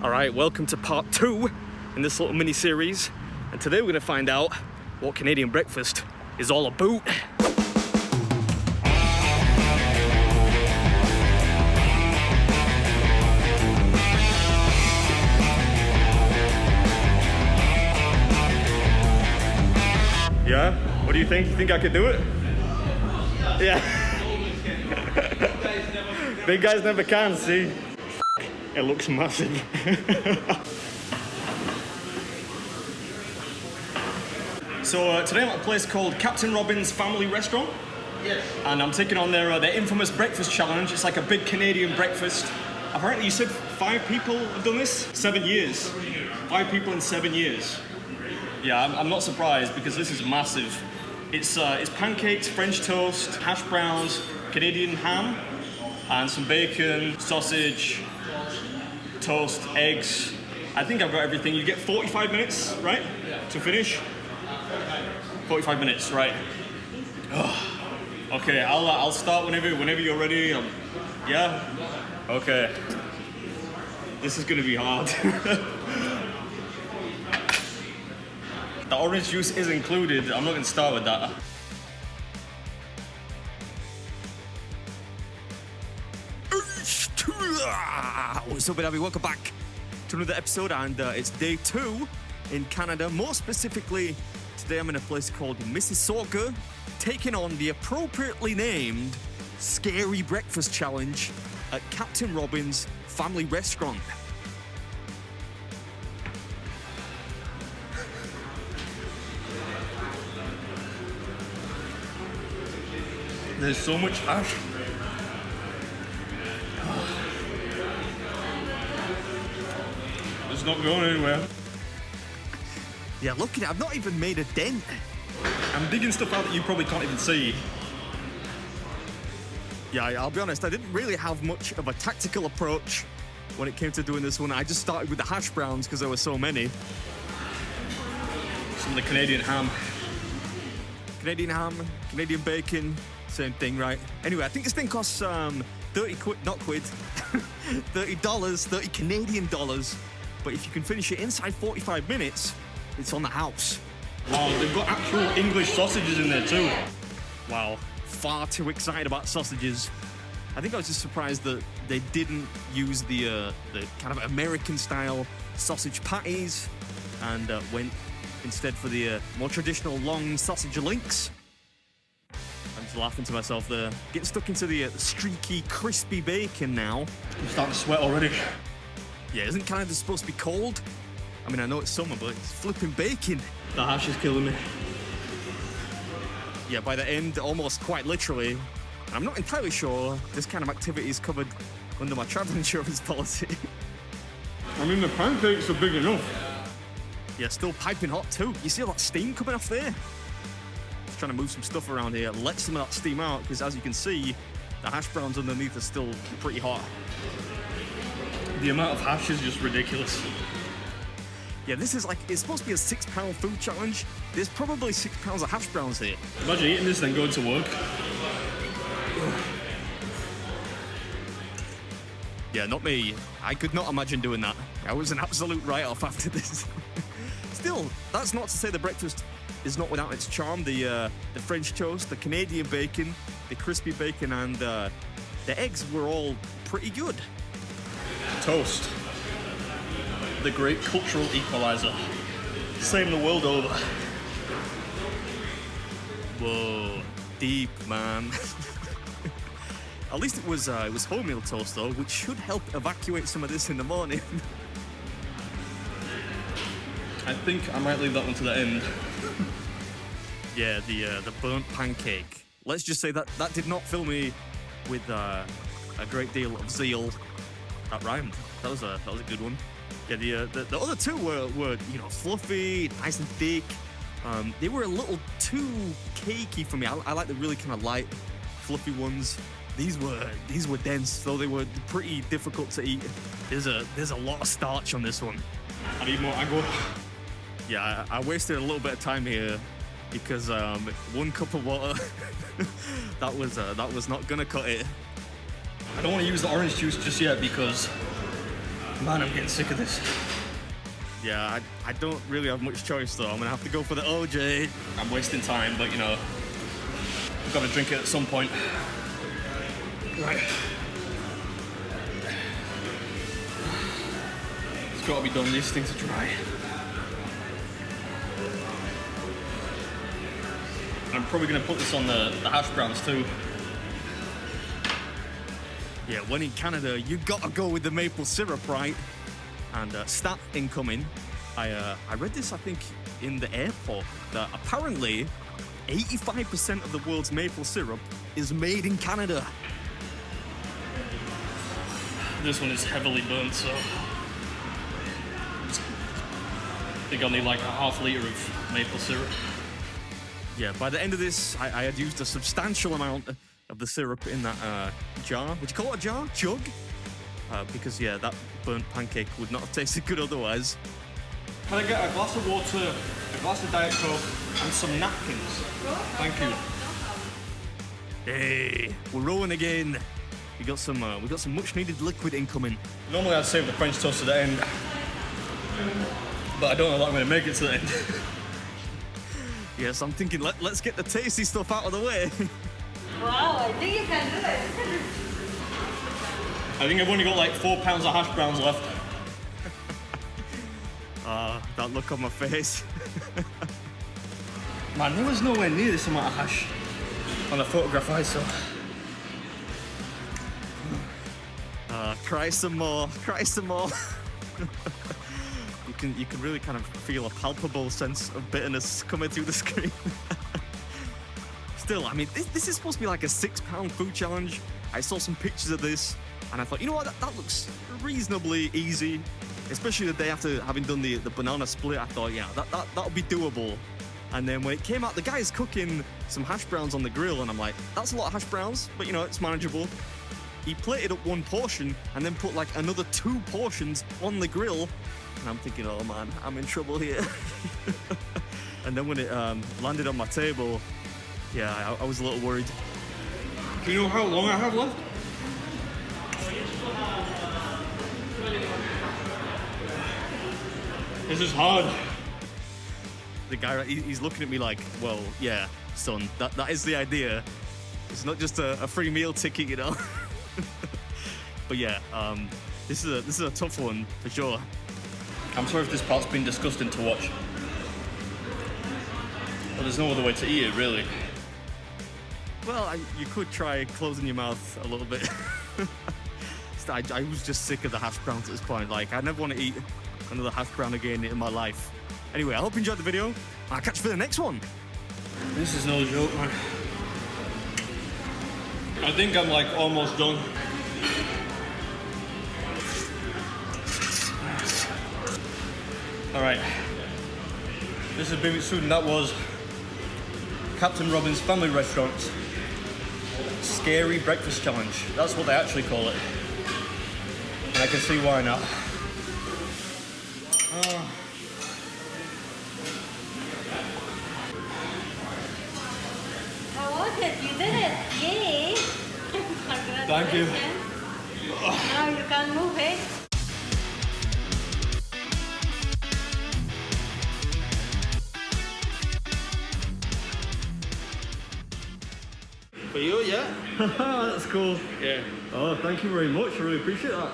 Alright, welcome to part 2 in this little mini-series. And today we're going to find out what Canadian breakfast is all about. Yeah? What do you think? You think I could do it? Yeah. Big guys never can, see? It looks massive. So today I'm at a place called Captain Robin's Family Restaurant. Yes. And I'm taking on their infamous breakfast challenge. It's like a big Canadian breakfast. Apparently you said 5 people have done this? 7 years. 5 people in 7 years. Yeah, I'm not surprised because this is massive. It's pancakes, French toast, hash browns, Canadian ham, and some bacon, sausage, toast, eggs. I think I've got everything. You get 45 minutes, right? To finish? 45 minutes, right? Oh. Okay, I'll start whenever you're ready. Yeah? Okay. This is gonna be hard. The orange juice is included. I'm not gonna start with that. What's up, everybody? Welcome back to another episode, and it's day 2 in Canada. More specifically, today I'm in a place called Mississauga, taking on the appropriately named Scary Breakfast Challenge at Captain Robin's Family Restaurant. There's so much hash. It's not going anywhere. Yeah, look at it. I've not even made a dent. I'm digging stuff out that you probably can't even see. Yeah, I'll be honest, I didn't really have much of a tactical approach when it came to doing this one. I just started with the hash browns because there were so many. Some of the Canadian ham. Canadian ham, Canadian bacon, same thing, right? Anyway, I think this thing costs 30 quid, not quid, $30, 30 Canadian dollars. But if you can finish it inside 45 minutes, it's on the house. Wow, they've got actual English sausages in there too. Wow, far too excited about sausages. I think I was just surprised that they didn't use the kind of American-style sausage patties and went instead for the more traditional long sausage links. I'm just laughing to myself there. Getting stuck into the streaky, crispy bacon now. I'm starting to sweat already. Yeah, isn't Canada supposed to be cold? I mean, I know it's summer, but it's flipping bacon. The hash is killing me. Yeah, by the end, almost quite literally, I'm not entirely sure this kind of activity is covered under my travel insurance policy. I mean, the pancakes are big enough. Yeah, still piping hot too. You see all that steam coming off there? Just trying to move some stuff around here, let some of that steam out, because as you can see, the hash browns underneath are still pretty hot. The amount of hash is just ridiculous. Yeah, this is like, it's supposed to be a £6 food challenge. There's probably 6 pounds of hash browns here. Imagine eating this and then going to work. Yeah, not me. I could not imagine doing that. I was an absolute write-off after this. Still, that's not to say the breakfast is not without its charm. The French toast, the Canadian bacon, the crispy bacon, and the eggs were all pretty good. Toast. The great cultural equalizer. Same the world over. Whoa, deep, man. At least it was wholemeal toast though, which should help evacuate some of this in the morning. I think I might leave that one to the end. Yeah, the burnt pancake. Let's just say that did not fill me with a great deal of zeal. That rhymed. That was a good one. Yeah, the other two were fluffy, nice and thick. They were a little too cakey for me. I like the really kind of light, fluffy ones. These were dense, though they were pretty difficult to eat. There's a lot of starch on this one. I need more agua. Yeah, I wasted a little bit of time here because 1 cup of water that was not gonna cut it. I don't want to use the orange juice just yet because Man, I'm getting sick of this. Yeah, I don't really have much choice though. I'm gonna have to go for the OJ. I'm wasting time, but you know, I've got to drink it at some point. Right. It's got to be done. These things are dry. I'm probably going to put this on the hash browns too. Yeah, when in Canada, you gotta go with the maple syrup, right? And stat incoming, I read this, I think, in the airport, that apparently 85% of the world's maple syrup is made in Canada. This one is heavily burnt, so I think I'll need like a half litre of maple syrup. Yeah, by the end of this, I had used a substantial amount of the syrup in that jar. Would you call it a jar? Jug? Because, yeah, that burnt pancake would not have tasted good otherwise. Can I get a glass of water, a glass of Diet Coke, and some napkins? Thank you. Hey, we're rolling again. We got some much-needed liquid incoming. Normally I'd save the French toast to the end, but I don't know that I'm going to make it to the end. Yes, I'm thinking let's get the tasty stuff out of the way. Wow, I think you can do it. I think I've only got like 4 pounds of hash browns left. That look on my face. Man, there was nowhere near this amount of hash on the photograph I saw. Cry some more, cry some more. You can really kind of feel a palpable sense of bitterness coming through the screen. Still, I mean, this is supposed to be like a £6 food challenge. I saw some pictures of this, and I thought, you know what, that looks reasonably easy, especially the day after having done the banana split. I thought, yeah, that'll be doable. And then when it came out, the guy's cooking some hash browns on the grill, and I'm like, that's a lot of hash browns, but you know, it's manageable. He plated up 1 portion and then put like another 2 portions on the grill. And I'm thinking, oh man, I'm in trouble here. And then when it landed on my table, yeah, I was a little worried. Do you know how long I have left? This is hard. The guy, he's looking at me like, well, yeah, son, that is the idea. It's not just a free meal ticket, you know. But yeah, this is a tough one for sure. I'm sorry if this part's been disgusting to watch. But there's no other way to eat it, really. Well, you could try closing your mouth a little bit. I was just sick of the hash browns at this point. Like, I never want to eat another hash brown again in my life. Anyway, I hope you enjoyed the video. I'll catch you for the next one. This is no joke, man. I think I'm like almost done. Alright. This is BeardMeatsFood, and that was Captain Robin's Family Restaurant's Scary Breakfast Challenge. That's what they actually call it. And I can see why now. How was it? You did it. Yay. Thank you. Now you can move it. For you, yeah? That's cool. Yeah. Oh, thank you very much. I really appreciate that.